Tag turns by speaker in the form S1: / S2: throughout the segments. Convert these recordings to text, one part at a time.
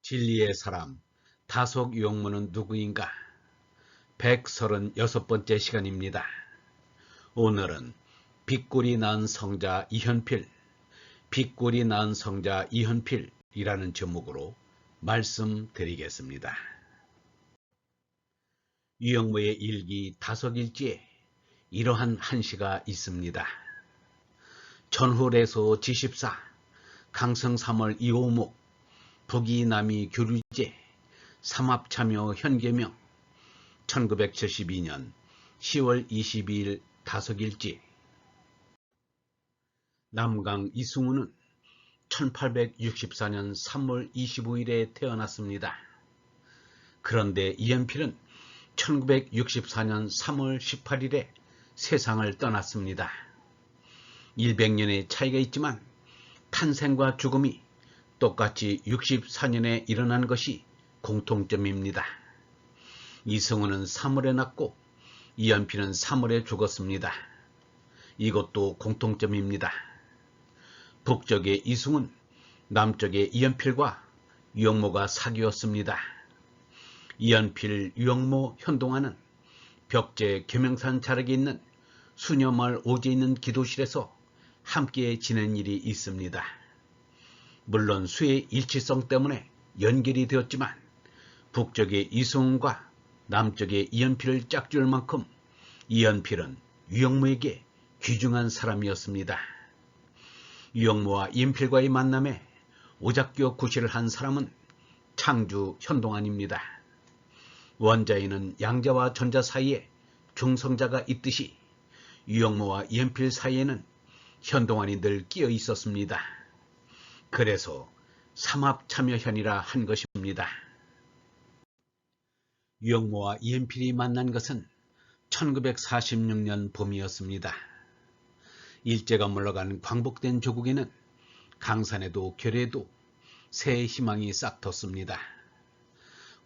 S1: 진리의 사람, 다속 유영모는 누구인가? 136번째 시간입니다. 오늘은 빅골이 낳은 성자 이현필, 빅골이 낳은 성자 이현필이라는 제목으로 말씀드리겠습니다. 유영모의 일기 다속일지에 이러한 한시가 있습니다. 전홀에서 지십사, 강성 3월 이호목, 북이 남이 교류제, 삼합참여 현계명, 1972년 10월 22일 다속일지. 남강 이승우는 1864년 3월 25일에 태어났습니다. 그런데 이현필은 1964년 3월 18일에 세상을 떠났습니다. 100년의 차이가 있지만 탄생과 죽음이 똑같이 64년에 일어난 것이 공통점입니다. 이승우는 3월에 났고 이현필은 3월에 죽었습니다. 이것도 공통점입니다. 북쪽의 이승우는 남쪽의 이현필과 유영모가 사귀었습니다. 이현필, 유영모, 현동아는 벽제 계명산 자락에 있는 수녀마을 오지에 있는 기도실에서 함께 지낸 일이 있습니다. 물론 수의 일치성 때문에 연결이 되었지만 북쪽의 이승우과 남쪽의 이현필을 짝지을 만큼 이현필은 유영모에게 귀중한 사람이었습니다. 유영모와 이현필과의 만남에 오작교 구실을 한 사람은 창주 현동안입니다. 원자에는 양자와 전자 사이에 중성자가 있듯이 유영모와 이현필 사이에는 현동안이 늘 끼어 있었습니다. 그래서 삼합참여현이라 한 것입니다. 유영모와 이현필이 만난 것은 1946년 봄이었습니다. 일제가 물러간 광복된 조국에는 강산에도 결에도 새 희망이 싹 텄습니다.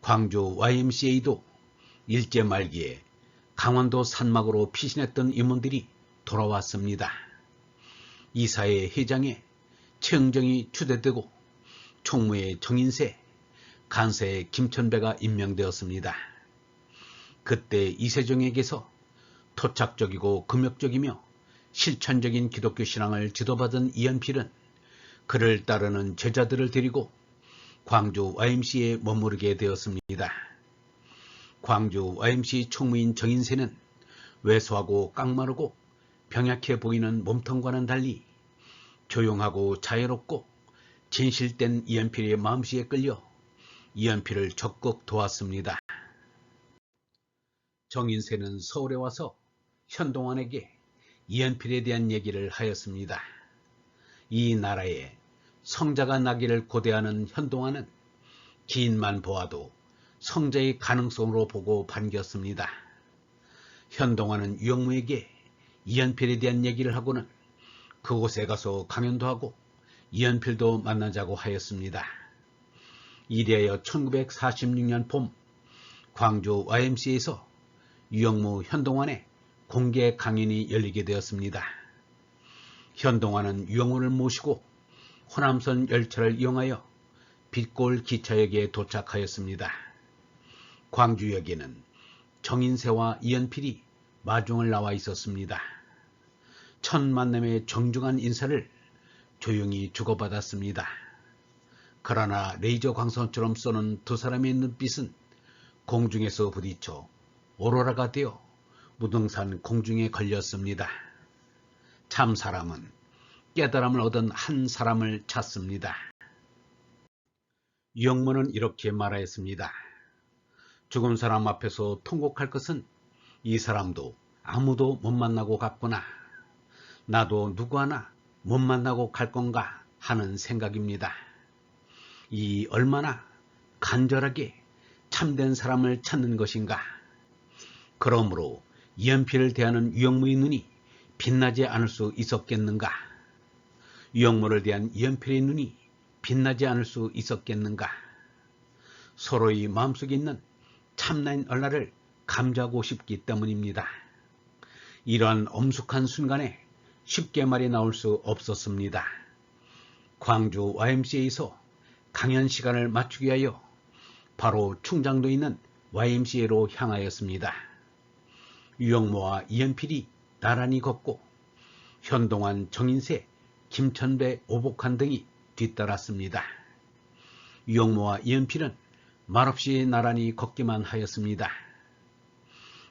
S1: 광주 YMCA도 일제 말기에 강원도 산막으로 피신했던 임원들이 돌아왔습니다. 이사회 회장에 최응정이 추대되고 총무에 정인세, 간사에 김천배가 임명되었습니다. 그때 이세종에게서 토착적이고 금욕적이며 실천적인 기독교 신앙을 지도받은 이현필은 그를 따르는 제자들을 데리고 광주 YMCA에 머무르게 되었습니다. 광주 YMCA 총무인 정인세는 왜소하고 깡마르고 병약해 보이는 몸통과는 달리 조용하고 자유롭고 진실된 이현필의 마음씨에 끌려 이현필을 적극 도왔습니다. 정인세는 서울에 와서 현동안에게 이현필에 대한 얘기를 하였습니다. 이 나라에 성자가 나기를 고대하는 현동안은 기인만 보아도 성자의 가능성으로 보고 반겼습니다. 현동안은 유영모에게 이현필에 대한 얘기를 하고는 그곳에 가서 강연도 하고 이현필도 만나자고 하였습니다. 이래하여 1946년 봄 광주 YMCA에서 유영모, 현동안의 공개 강연이 열리게 되었습니다. 현동안은 유영모를 모시고 호남선 열차를 이용하여 빗골 기차역에 도착하였습니다. 광주역에는 정인세와 이현필이 마중을 나와 있었습니다. 첫 만남의 정중한 인사를 조용히 주고받았습니다. 그러나 레이저 광선처럼 쏘는 두 사람의 눈빛은 공중에서 부딪혀 오로라가 되어 무등산 공중에 걸렸습니다. 참 사람은 깨달음을 얻은 한 사람을 찾습니다. 유영모는 이렇게 말하였습니다. 죽은 사람 앞에서 통곡할 것은 이 사람도 아무도 못 만나고 갔구나. 나도 누구 하나 못 만나고 갈 건가 하는 생각입니다. 이 얼마나 간절하게 참된 사람을 찾는 것인가. 그러므로 이현필을 대하는 유영모의 눈이 빛나지 않을 수 있었겠는가. 유영모를 대한 이현필의 눈이 빛나지 않을 수 있었겠는가. 서로의 마음속에 있는 참된 얼라를 감지하고 싶기 때문입니다. 이러한 엄숙한 순간에 쉽게 말이 나올 수 없었습니다. 광주 YMCA에서 강연 시간을 맞추기 위하여 바로 충장도에 있는 YMCA로 향하였습니다. 유영모와 이연필이 나란히 걷고 현동환, 정인세, 김천배, 오복환 등이 뒤따랐습니다. 유영모와 이연필은 말없이 나란히 걷기만 하였습니다.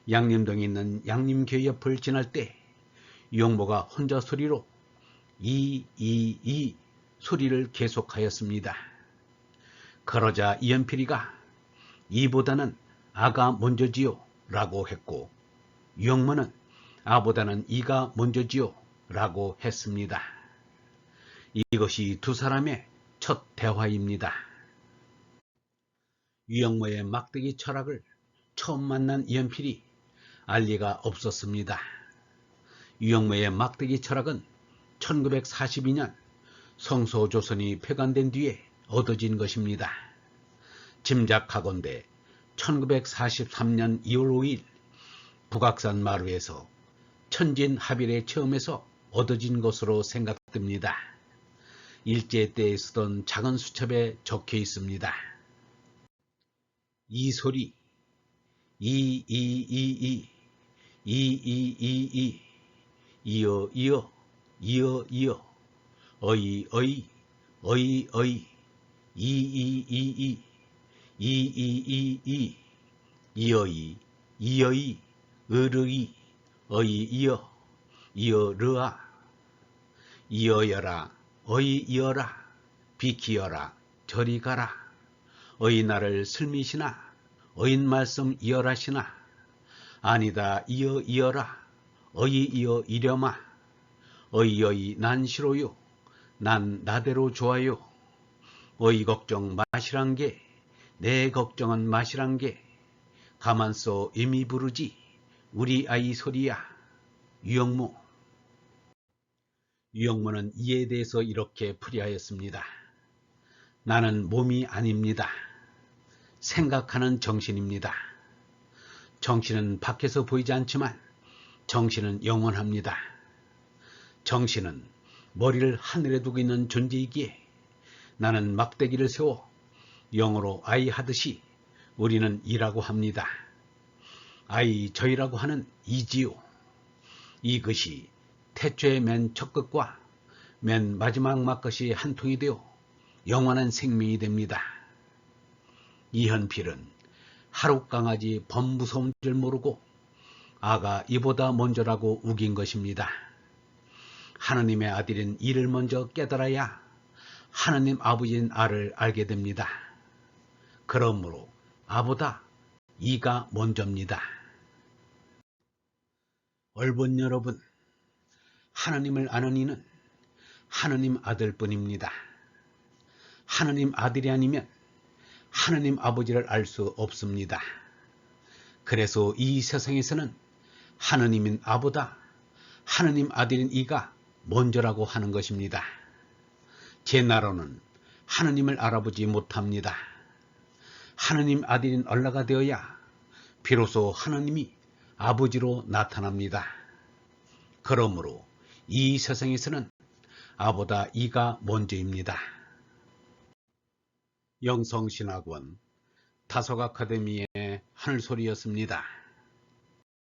S1: 양림동에 있는 양림교회 옆을 지날 때 유영모가 혼자 소리로 이 소리를 계속하였습니다. 그러자 이연필이가 이보다는 아가 먼저지요 라고 했고 유영모는 아보다는 이가 먼저지요 라고 했습니다. 이것이 두 사람의 첫 대화입니다. 유영모의 막대기 철학을 처음 만난 이연필이 알 리가 없었습니다. 유영모의 막대기 철학은 1942년 성소조선이 폐간된 뒤에 얻어진 것입니다. 짐작하건대 1943년 2월 5일 북악산 마루에서 천진합일의 체험에서 얻어진 것으로 생각됩니다. 일제 때 쓰던 작은 수첩에 적혀 있습니다. 이 소리, 이, 이어, 어이, 이어이, 으르이, 이어르아, 이어여라, 이어라, 비키여라, 저리 가라, 나를 슬미시나, 말씀 이어라시나, 아니다, 이어라, 이어 이려마, 난 싫어요, 난 나대로 좋아요, 걱정 마시란 게, 내 걱정은 마시란 게, 가만서 이미 부르지, 우리 아이 소리야, 유영모. 유영모는 이에 대해서 이렇게 풀이하였습니다. 나는 몸이 아닙니다. 생각하는 정신입니다. 정신은 밖에서 보이지 않지만 정신은 영원합니다. 정신은 머리를 하늘에 두고 있는 존재이기에 나는 막대기를 세워 영어로 아이 하듯이 우리는 이라고 합니다. 아이 저희라고 하는 이지요. 이것이 태초의 맨 첫 것과 맨 마지막 막것이 한 통이 되어 영원한 생명이 됩니다. 이현필은 하룻강아지 범무서운 줄 모르고 아가 이보다 먼저라고 우긴 것입니다. 하느님의 아들인 이를 먼저 깨달아야 하느님 아버지인 아를 알게 됩니다. 그러므로 아보다 이가 먼저입니다. 얼본 여러분, 하느님을 아는 이는 하느님 아들뿐입니다. 하느님 아들이 아니면 하느님 아버지를 알 수 없습니다. 그래서 이 세상에서는 하느님인 아보다 하느님 아들인 이가 먼저라고 하는 것입니다. 제 나로는 하느님을 알아보지 못합니다. 하느님 아들인 얼라가 되어야 비로소 하느님이 아버지로 나타납니다. 그러므로 이 세상에서는 아보다 이가 먼저입니다. 영성신학원 다속아카데미의 하늘소리였습니다.